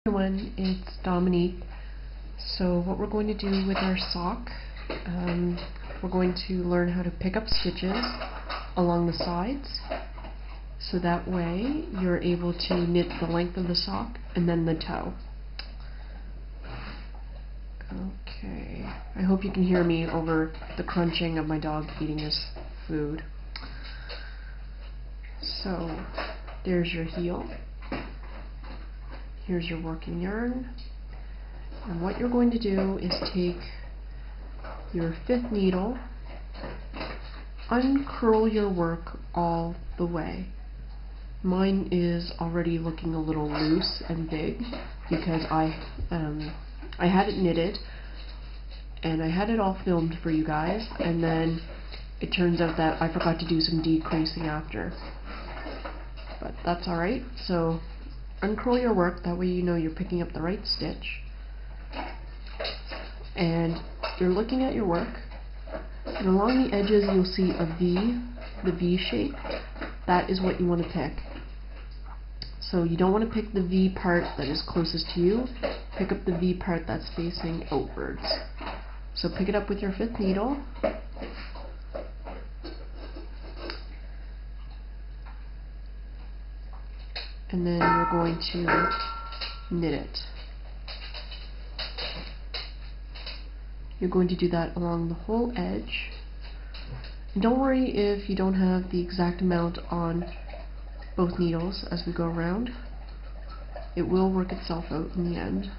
Everyone, it's Dominique. So what we're going to do with our sock, we're going to learn how to pick up stitches along the sides, so that way you're able to knit the length of the sock and then the toe. Okay, I hope you can hear me over the crunching of my dog eating his food. So there's your heel. Here's your working yarn, and what you're going to do is take your 5th needle, uncurl your work all the way. Mine is already looking a little loose and big because I had it knitted and I had it all filmed for you guys, and then it turns out that I forgot to do some decreasing after, but that's alright. So uncurl your work, that way you know you're picking up the right stitch, and you're looking at your work, and along the edges you'll see a V, the V shape. That is what you want to pick. So you don't want to pick the V part that is closest to you, pick up the V part that's facing outwards. So pick it up with your 5th needle, and then you're going to knit it. You're going to do that along the whole edge. And don't worry if you don't have the exact amount on both needles as we go around. It will work itself out in the end.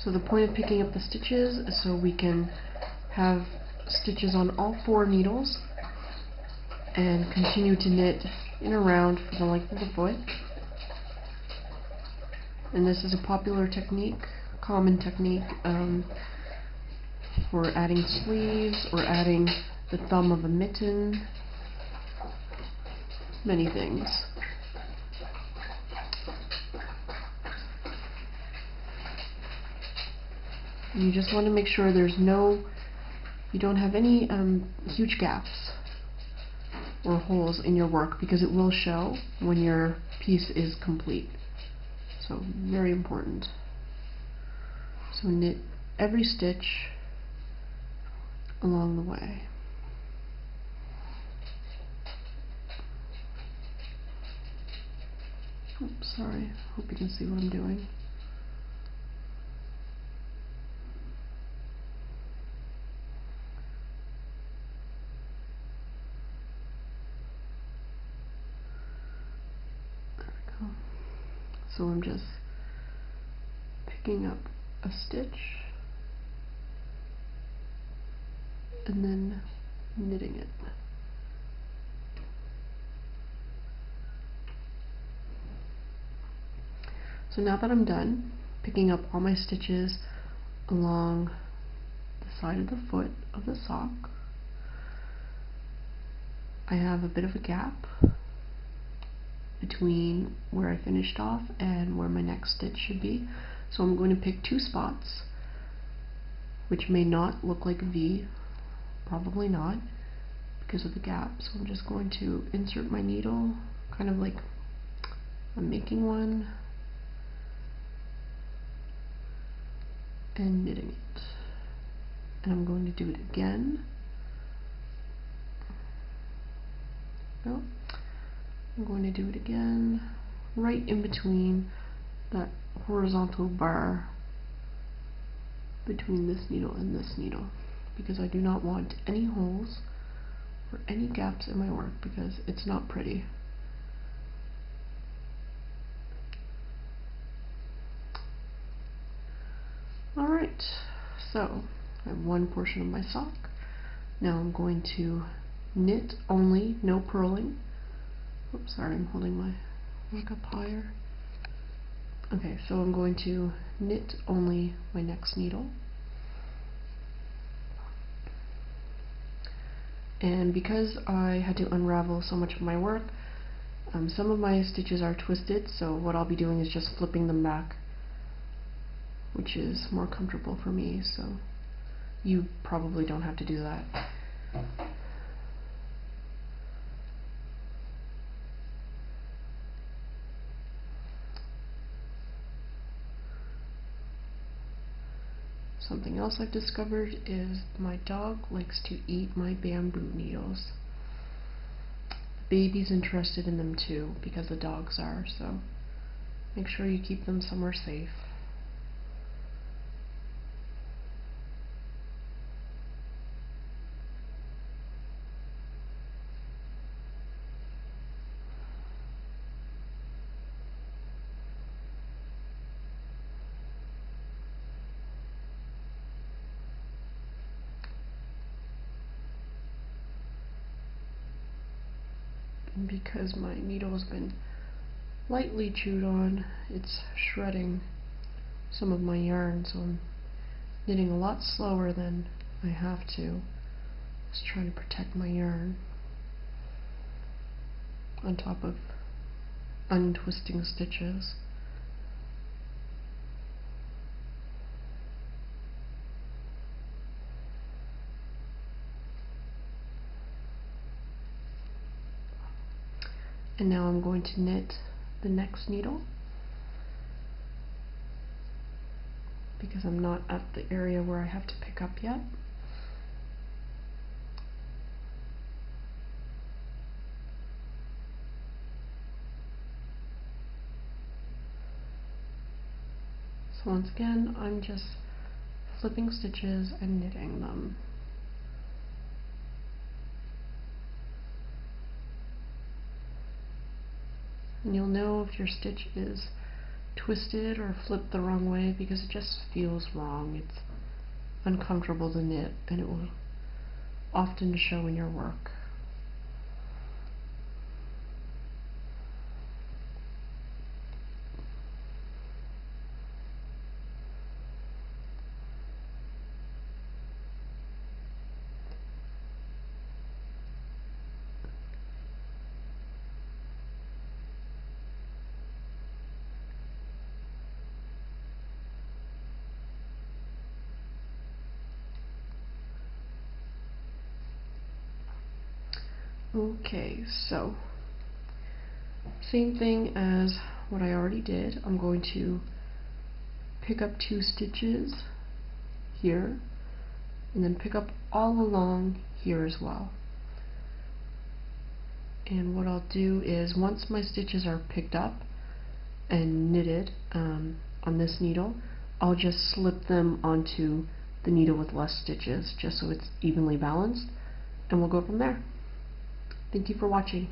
So the point of picking up the stitches is so we can have stitches on all 4 needles and continue to knit in a round for the length of the foot. And this is a popular technique, common technique, for adding sleeves or adding the thumb of a mitten, many things. And you just want to make sure you don't have any huge gaps or holes in your work, because it will show when your piece is complete. So very important. So knit every stitch along the way. Oops, sorry. Hope you can see what I'm doing. So I'm just picking up a stitch and then knitting it. So now that I'm done picking up all my stitches along the side of the foot of the sock, I have a bit of a gap between where I finished off and where my next stitch should be. So I'm going to pick 2 spots, which may not look like a V, probably not, because of the gap. So I'm just going to insert my needle, kind of like I'm making one, and knitting it. And I'm going to do it again. No. I'm going to do it again, right in between that horizontal bar between this needle and this needle, because I do not want any holes or any gaps in my work, because it's not pretty. Alright, so I have one portion of my sock. Now I'm going to knit only, no purling. Oops, sorry, I'm holding my work up higher. Okay, so I'm going to knit only my next needle. And because I had to unravel so much of my work, some of my stitches are twisted, so what I'll be doing is just flipping them back, which is more comfortable for me, so you probably don't have to do that. Something else I've discovered is my dog likes to eat my bamboo needles. The baby's interested in them too, because the dogs are, so make sure you keep them somewhere safe. And because my needle has been lightly chewed on, it's shredding some of my yarn, so I'm knitting a lot slower than I have to. Just trying to protect my yarn on top of untwisting stitches. And now I'm going to knit the next needle, because I'm not at the area where I have to pick up yet. So once again, I'm just flipping stitches and knitting them. And you'll know if your stitch is twisted or flipped the wrong way because it just feels wrong. It's uncomfortable to knit, and it will often show in your work. Okay, so same thing as what I already did. I'm going to pick up 2 stitches here and then pick up all along here as well. And what I'll do is, once my stitches are picked up and knitted on this needle, I'll just slip them onto the needle with less stitches, just so it's evenly balanced, and we'll go from there. Thank you for watching.